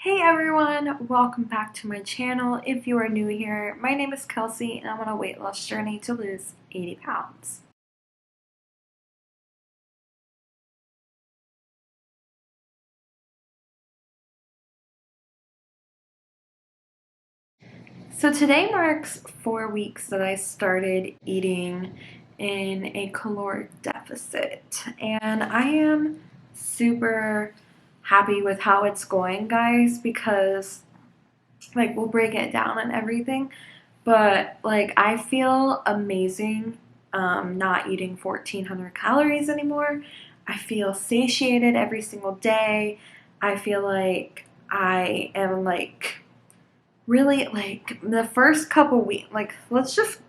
Hey everyone, welcome back to my channel. If you are new here, my name is Kelsey and I'm on a weight loss journey to lose 80 pounds. So today marks 4 weeks that I started eating in a caloric deficit, and I am super happy with how it's going, guys, because we'll break it down and everything. But I feel amazing not eating 1,400 calories anymore. I feel satiated every single day. I feel like I am really the first couple weeks. Let's just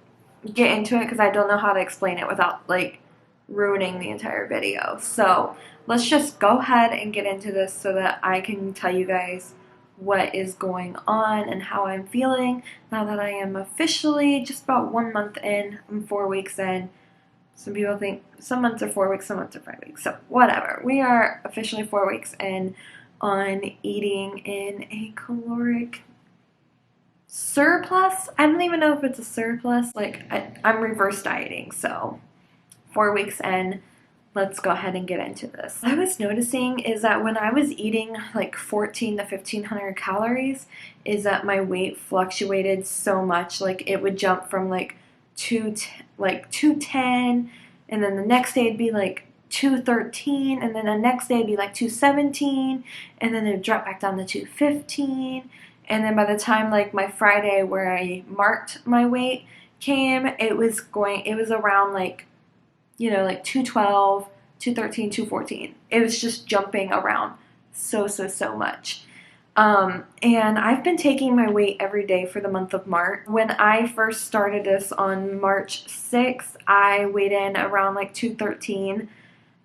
get into it because I don't know how to explain it without ruining the entire video. So let's just go ahead and get into this so that I can tell you guys what is going on and how I'm feeling now that I am officially just about 1 month in. I'm 4 weeks in. Some people think some months are 4 weeks, some months are 5 weeks. So whatever. We are officially 4 weeks in on eating in a caloric surplus. I don't even know if it's a surplus. I'm reverse dieting, so 4 weeks in, let's go ahead and get into this. What I was noticing is that when I was eating like 14 to 1,500 calories, is that my weight fluctuated so much. Like it would jump from 210, and then the next day it'd be like 213, and then the next day it'd be like 217, and then it'd drop back down to 215. And then by the time my Friday where I marked my weight came, it was around 212, 213, 214. It was just jumping around so much. And I've been taking my weight every day for the month of March. When I first started this on March 6th, I weighed in around 213.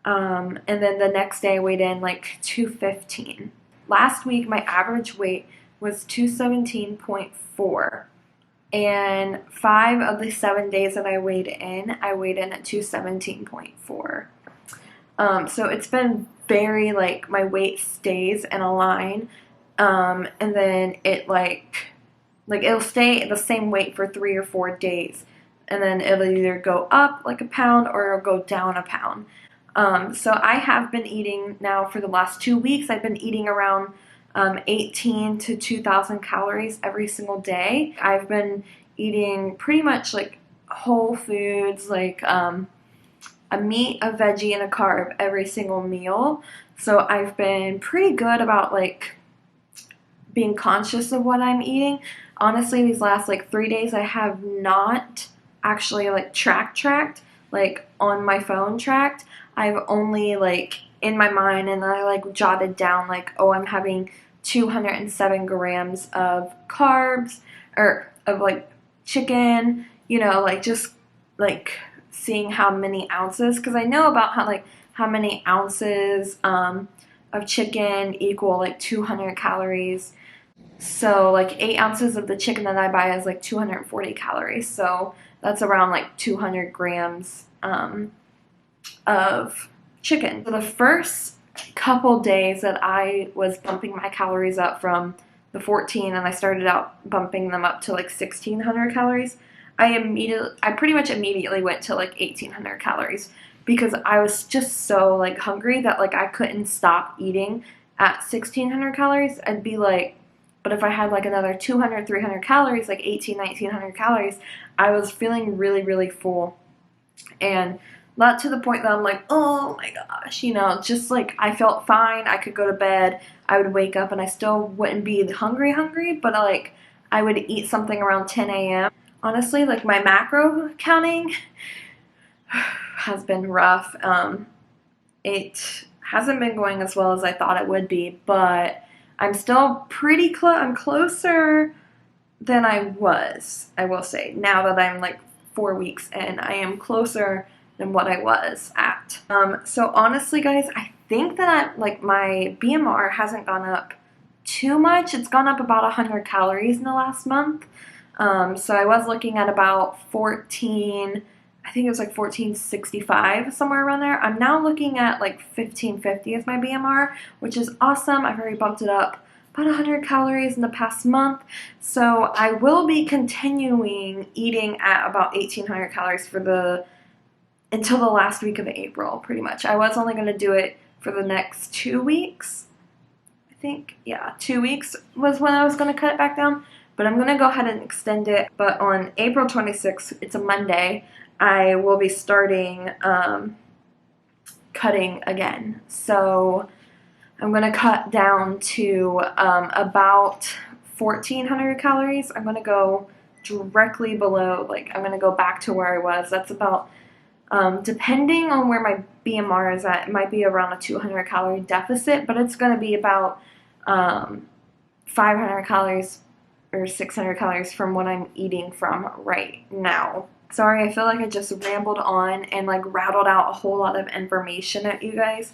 And then the next day I weighed in 215. Last week, my average weight was 217.4. And 5 of the 7 days that I weighed in at 217.4. So it's been very my weight stays in a line, and then it'll stay the same weight for 3 or 4 days, and then it'll either go up a pound or it'll go down a pound. So I have been eating now for the last 2 weeks. I've been eating around 18 to 2,000 calories every single day. I've been eating pretty much whole foods, a meat, a veggie, and a carb every single meal. So I've been pretty good about being conscious of what I'm eating. Honestly, these last 3 days I have not actually tracked on my phone tracked. I've only in my mind, and I jotted down oh, I'm having 207 grams of carbs, or of chicken, just seeing how many ounces, because I know about how many ounces of chicken equal 200 calories. So 8 ounces of the chicken that I buy is 240 calories. So that's around 200 grams of chicken. So the first couple days that I was bumping my calories up from the 14, and I started out bumping them up to 1,600 calories, I pretty much immediately went to 1,800 calories because I was just so hungry that I couldn't stop eating at 1,600 calories. I'd be but if I had another 200, 300 calories, 18, 1,900 calories, I was feeling really full. And not to the point that I'm oh my gosh, just I felt fine. I could go to bed. I would wake up and I still wouldn't be hungry, but I would eat something around 10 a.m. Honestly, my macro counting has been rough. It hasn't been going as well as I thought it would be, but I'm still pretty close. I'm closer than I was, I will say. Now that I'm 4 weeks in, I am closer than what I was at. So honestly, guys, I think that my BMR hasn't gone up too much. It's gone up about 100 calories in the last month. So I was looking at about 14, I think it was 1465, somewhere around there. I'm now looking at 1550 as my BMR, which is awesome. I've already bumped it up about 100 calories in the past month. So I will be continuing eating at about 1,800 calories until the last week of April, pretty much. I was only going to do it for the next 2 weeks. I think, yeah, 2 weeks was when I was going to cut it back down. But I'm going to go ahead and extend it. But on April 26th, it's a Monday, I will be starting cutting again. So I'm going to cut down to about 1,400 calories. I'm going to go directly below, like I'm going to go back to where I was. That's about, depending on where my BMR is at, it might be around a 200 calorie deficit, but it's going to be about 500 calories or 600 calories from what I'm eating from right now. Sorry, I feel like I just rambled on and like rattled out a whole lot of information at you guys.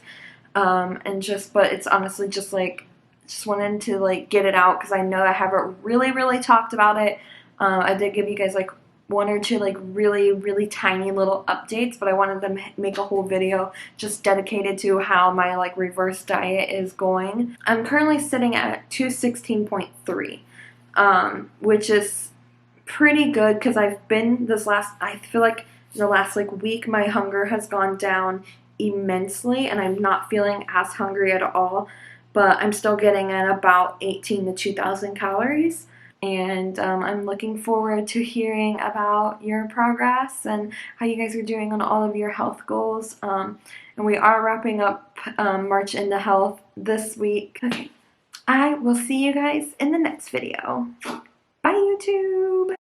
But it's honestly just like, just wanted to like get it out because I know I haven't really talked about it. I did give you guys like one or two like really tiny little updates, but I wanted to make a whole video just dedicated to how my like reverse diet is going. I'm currently sitting at 216.3. Which is pretty good because I've been I feel like the last like week my hunger has gone down immensely and I'm not feeling as hungry at all, but I'm still getting at about 18 to 2,000 calories. And I'm looking forward to hearing about your progress and how you guys are doing on all of your health goals. And we are wrapping up March into Health this week. Okay. I will see you guys in the next video. Bye, YouTube!